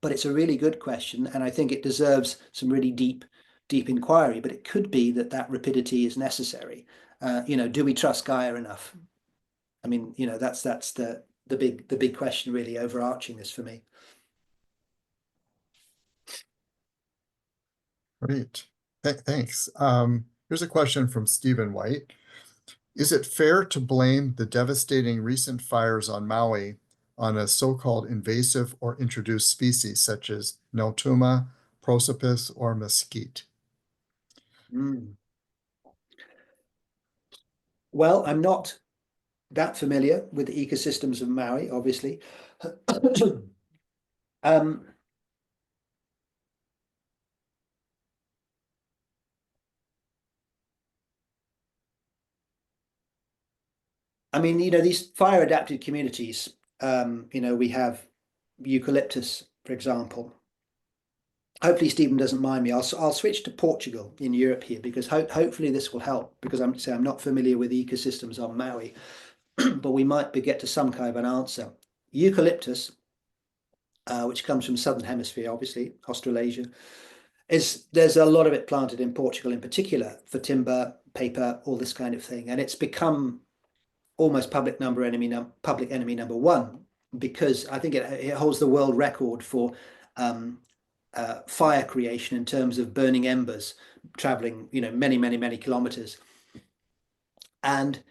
but it's a really good question, and I think it deserves some really deep inquiry. But it could be that rapidity is necessary. You know, do we trust Gaia enough? I mean, you know, that's the big question, really overarching this for me. Great. Thanks. Here's a question from Stephen White. Is it fair to blame the devastating recent fires on Maui on a so-called invasive or introduced species such as Neltuma, prosopis, or mesquite? Well, I'm not that familiar with the ecosystems of Maui, obviously. I mean, you know, these fire adapted communities, you know, we have eucalyptus, for example. Hopefully Stephen doesn't mind me. I'll switch to Portugal in Europe here, because hopefully this will help, because I'm not familiar with ecosystems on Maui, but we might get to some kind of an answer. Eucalyptus, which comes from the Southern Hemisphere, obviously, Australasia, there's a lot of it planted in Portugal in particular for timber, paper, all this kind of thing. And it's become almost public enemy number one, because I think it holds the world record for fire creation in terms of burning embers, traveling, you know, many kilometers. And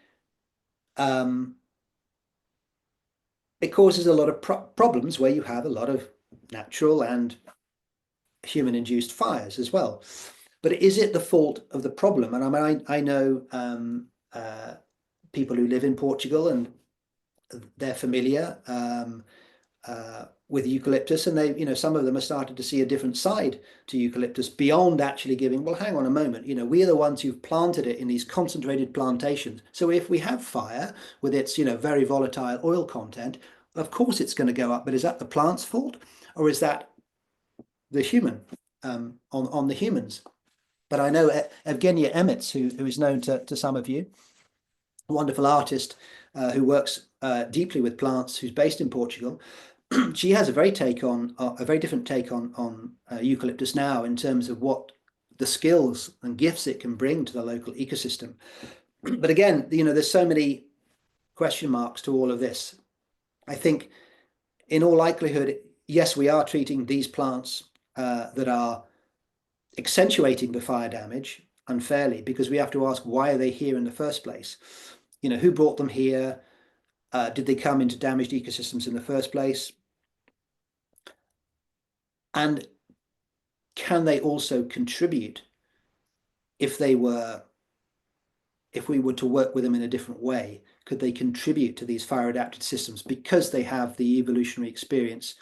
it causes a lot of problems where you have a lot of natural and human-induced fires as well. But is it the fault of the problem? And I mean, I know people who live in Portugal, and they're familiar with eucalyptus, and they, you know, some of them have started to see a different side to eucalyptus beyond actually giving, well, hang on a moment, you know, we are the ones who've planted it in these concentrated plantations. So if we have fire with its, you know, very volatile oil content, of course it's going to go up. But is that the plant's fault, or is that the human on the humans? But I know Evgenia Emets, who is known to some of you, a wonderful artist who works deeply with plants, who's based in Portugal. She has a very different take on eucalyptus now, in terms of what the skills and gifts it can bring to the local ecosystem. But again, you know, there's so many question marks to all of this. I think in all likelihood, yes, we are treating these plants that are accentuating the fire damage unfairly, because we have to ask, why are they here in the first place? You know, who brought them here? Did they come into damaged ecosystems in the first place? And can they also contribute if we were to work with them in a different way? Could they contribute to these fire adapted systems because they have the evolutionary experience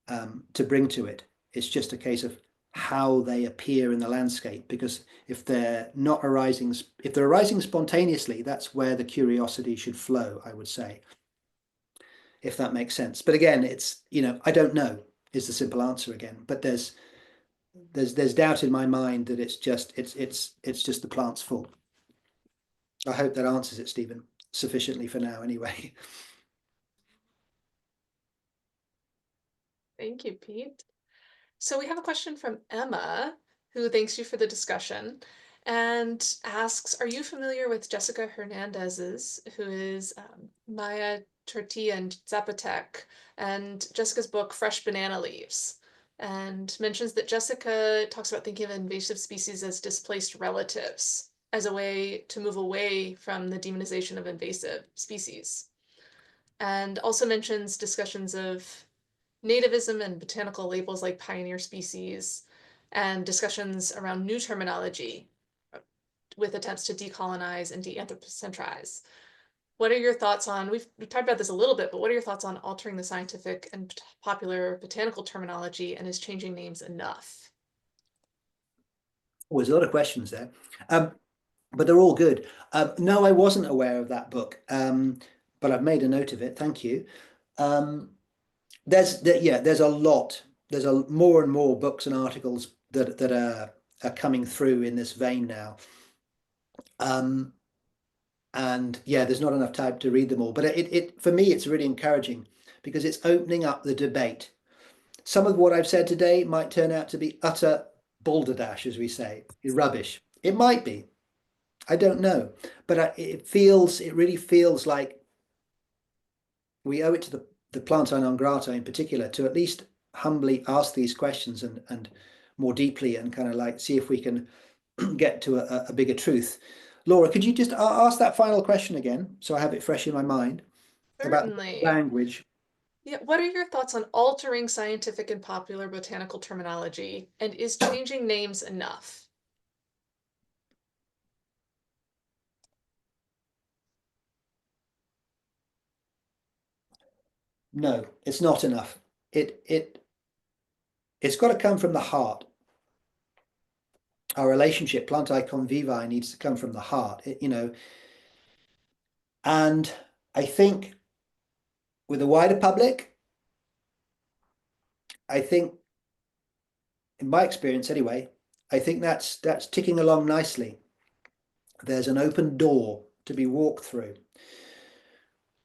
to bring to it? It's just a case of how they appear in the landscape, because if they're arising spontaneously, that's where the curiosity should flow, I would say, if that makes sense. But again, it's, you know, I don't know is the simple answer again, but there's doubt in my mind that it's just the plant's fault. I hope that answers it, Stephen, sufficiently for now anyway. Thank you, Pete. So we have a question from Emma, who thanks you for the discussion and asks, are you familiar with Jessica Hernandez's, who is Maya Tortilla and Zapotec, and Jessica's book, Fresh Banana Leaves, and mentions that Jessica talks about thinking of invasive species as displaced relatives. as a way to move away from the demonization of invasive species. And also mentions discussions of nativism and botanical labels like pioneer species, and discussions around new terminology with attempts to decolonize and de-anthropocentrize. What are your thoughts on, we've talked about this a little bit, but what are your thoughts on altering the scientific and popular botanical terminology, and is changing names enough? There's a lot of questions there, but they're all good. No, I wasn't aware of that book, but I've made a note of it. Thank you. There's a lot. There's more and more books and articles that are coming through in this vein now. And yeah, there's not enough time to read them all, but it for me, it's really encouraging because it's opening up the debate. Some of what I've said today might turn out to be utter balderdash, as we say, rubbish. It might be. I don't know, but it really feels like we owe it to the planta non grata in particular to at least humbly ask these questions and more deeply, and kind of like see if we can get to a bigger truth. Laura, could you just ask that final question again so I have it fresh in my mind? Certainly. About language. Yeah, what are your thoughts on altering scientific and popular botanical terminology, and is changing names enough? No, it's not enough. It's got to come from the heart. Our relationship, plantae convivi, needs to come from the heart, and I think with the wider public, I think, in my experience anyway, I think that's ticking along nicely. There's an open door to be walked through.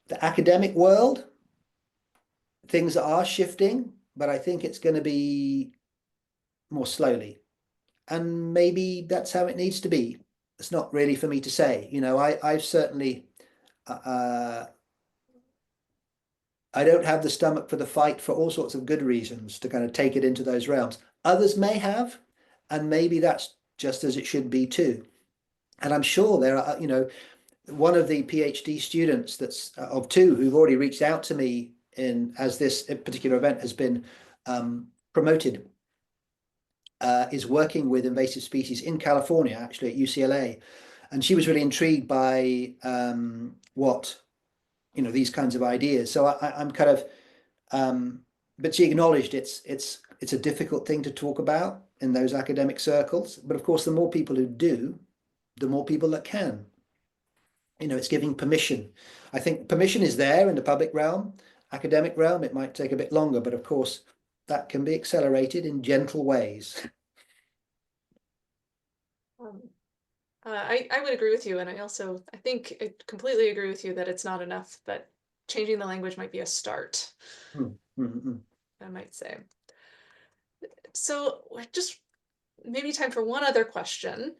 The academic world, things are shifting, but I think it's going to be more slowly. And maybe that's how it needs to be. It's not really for me to say. I've certainly, I don't have the stomach for the fight for all sorts of good reasons to kind of take it into those realms. Others may have, and maybe that's just as it should be too. And I'm sure there are, one of the PhD students of two who've already reached out to me as this particular event has been promoted, is working with invasive species in California, actually at UCLA. And she was really intrigued by what, these kinds of ideas. So I'm kind of, but she acknowledged it's a difficult thing to talk about in those academic circles. But of course, the more people who do, the more people that can. It's giving permission. I think permission is there in the public realm. Academic realm, it might take a bit longer, but of course, that can be accelerated in gentle ways. I would agree with you, and I think I completely agree with you that it's not enough, but changing the language might be a start. I might say. So just maybe time for one other question.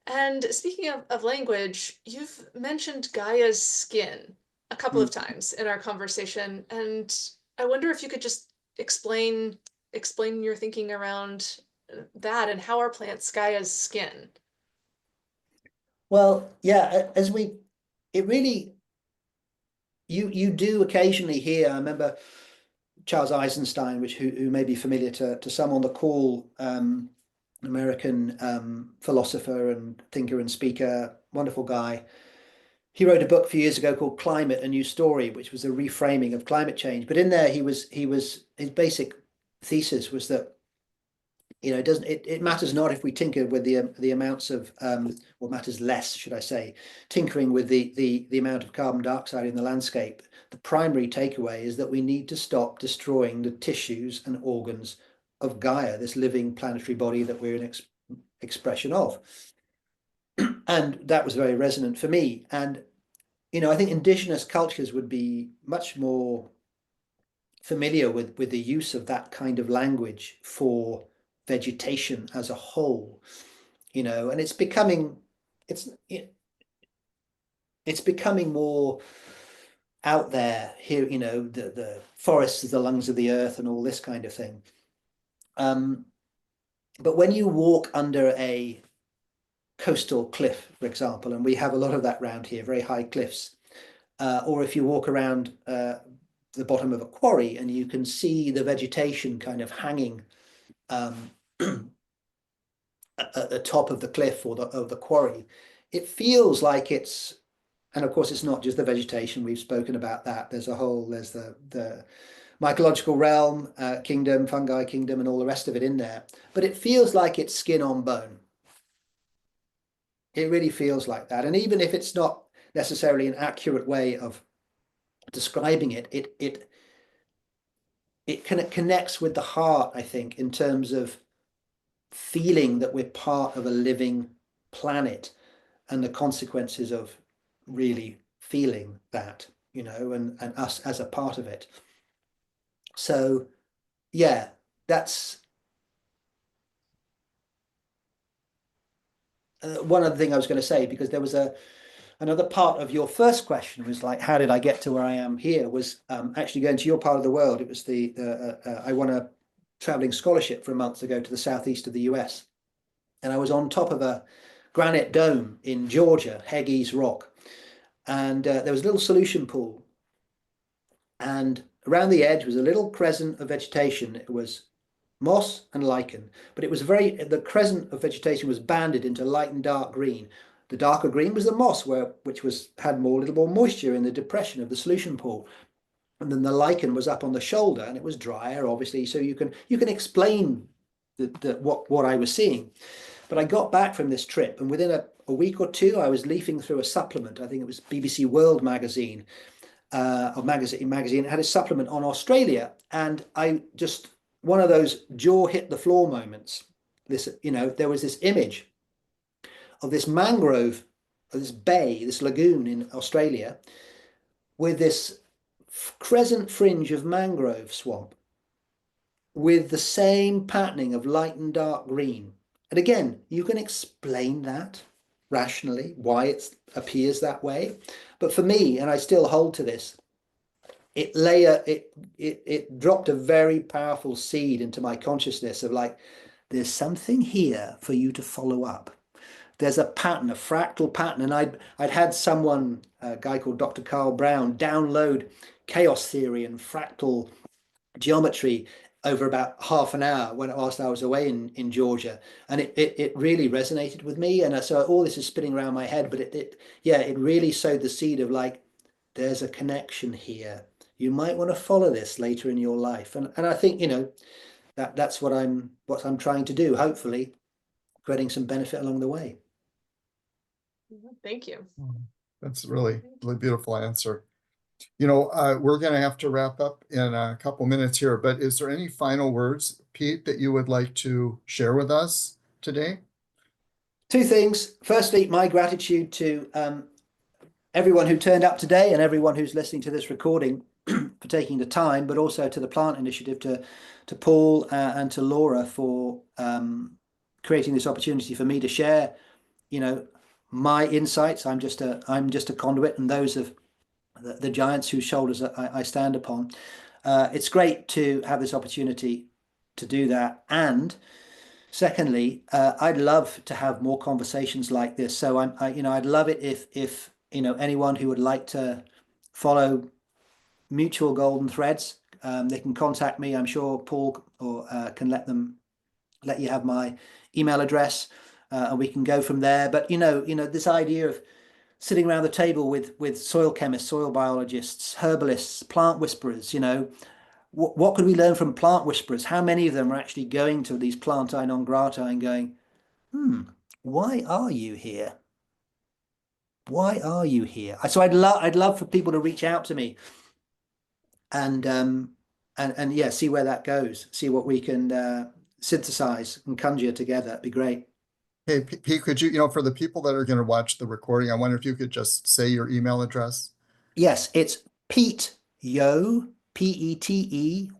And speaking of language, you've mentioned Gaia's skin a couple of times in our conversation, and I wonder if you could just explain your thinking around that, and how are plants Gaia's skin? Well, yeah, you do occasionally hear. I remember Charles Eisenstein, who may be familiar to some on the call, American philosopher and thinker and speaker, wonderful guy. He wrote a book a few years ago called Climate: A New Story, which was a reframing of climate change. But in there, his basic thesis was that it matters not if we tinker with the amounts of or matters less, should I say, tinkering with the amount of carbon dioxide in the landscape. The primary takeaway is that we need to stop destroying the tissues and organs of Gaia, this living planetary body that we're an expression of. And that was very resonant for me. And I think indigenous cultures would be much more familiar with the use of that kind of language for vegetation as a whole, and it's becoming more out there here, the forests are the lungs of the earth and all this kind of thing. But when you walk under a coastal cliff, for example, and we have a lot of that around here, very high cliffs. Or if you walk around the bottom of a quarry and you can see the vegetation kind of hanging at the top of the cliff or of the quarry, it feels like it's, and of course it's not just the vegetation, we've spoken about that. There's the mycological realm, kingdom, fungi kingdom, and all the rest of it in there. But it feels like it's skin on bone. It really feels like that. And even if it's not necessarily an accurate way of describing it, it kind of connects with the heart, I think, in terms of feeling that we're part of a living planet and the consequences of really feeling that, you know, and us as a part of it. So yeah, that's one other thing I was going to say, because there was another part of your first question was like, how did I get to where I am here, was actually going to your part of the world. It was I won a traveling scholarship for a month ago to the southeast of the US. And I was on top of a granite dome in Georgia, Heggy's Rock. And there was a little solution pool. And around the edge was a little crescent of vegetation. It was moss and lichen, but it was the crescent of vegetation was banded into light and dark green. The darker green was the moss, which had a little more moisture in the depression of the solution pool. And then the lichen was up on the shoulder, and it was drier, obviously. So you can explain what I was seeing. But I got back from this trip, and within a week or two, I was leafing through a supplement. I think it was BBC World magazine, magazine. It had a supplement on Australia, and I just, one of those jaw hit the floor moments. There was this image of this mangrove, of this bay, this lagoon in Australia, with this crescent fringe of mangrove swamp, with the same patterning of light and dark green. And again, you can explain that rationally, why it appears that way. But for me, and I still hold to this, it dropped a very powerful seed into my consciousness of like, there's something here for you to follow up. There's a pattern, a fractal pattern. And I'd had someone, a guy called Dr. Carl Brown, download chaos theory and fractal geometry over about half an hour whilst I was away in Georgia. And it really resonated with me. And so all this is spinning around my head, but it really sowed the seed of like, there's a connection here. You might want to follow this later in your life. And I think, that's what I'm trying to do, hopefully creating some benefit along the way. Thank you. That's really, really beautiful answer. We're going to have to wrap up in a couple minutes here, but is there any final words, Pete, that you would like to share with us today? Two things. Firstly, my gratitude to everyone who turned up today and everyone who's listening to this recording for taking the time, but also to the Plant Initiative, to Paul and to Laura for creating this opportunity for me to share, my insights. I'm just a conduit, and those of the giants whose shoulders I stand upon. It's great to have this opportunity to do that. And secondly, I'd love to have more conversations like this. So I'd love it if anyone who would like to follow mutual golden threads, they can contact me. I'm sure Paul can let you have my email address, and we can go from there. But this idea of sitting around the table with soil chemists, soil biologists, herbalists, plant whisperers, what could we learn from plant whisperers? How many of them are actually going to these plantae non grata and going, why are you here? Why are you here? So I'd love for people to reach out to me and see where that goes, see what we can synthesize and conjure together. That'd be great. Hey, Pete, could you, for the people that are going to watch the recording, I wonder if you could just say your email address. Yes, it's Pete Yeo, PETEYEO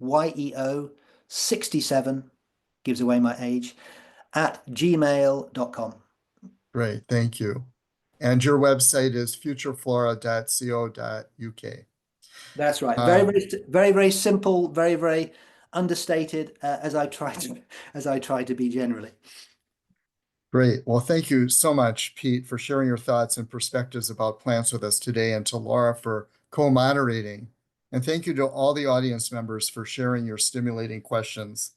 67, gives away my age, @gmail.com. Great, thank you. And your website is futureflora.co.uk. That's right. Very, very, very simple, very, very understated, as I try to be generally. Great. Well, thank you so much, Pete, for sharing your thoughts and perspectives about plants with us today, and to Laura for co-moderating. And thank you to all the audience members for sharing your stimulating questions.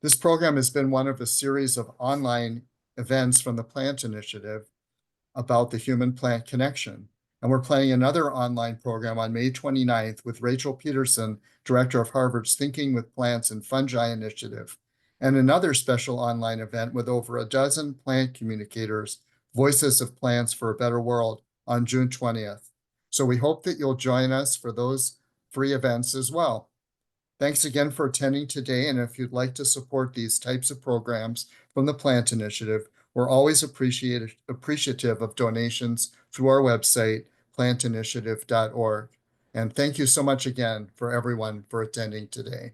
This program has been one of a series of online events from the Plant Initiative about the human-plant connection. And we're planning another online program on May 29th with Rachel Peterson, director of Harvard's Thinking with Plants and Fungi Initiative, and another special online event with over a dozen plant communicators, Voices of Plants for a Better World, on June 20th. So we hope that you'll join us for those free events as well. Thanks again for attending today, and if you'd like to support these types of programs from the Plant Initiative, we're always appreciative of donations through our website, plantinitiative.org. And thank you so much again for everyone for attending today.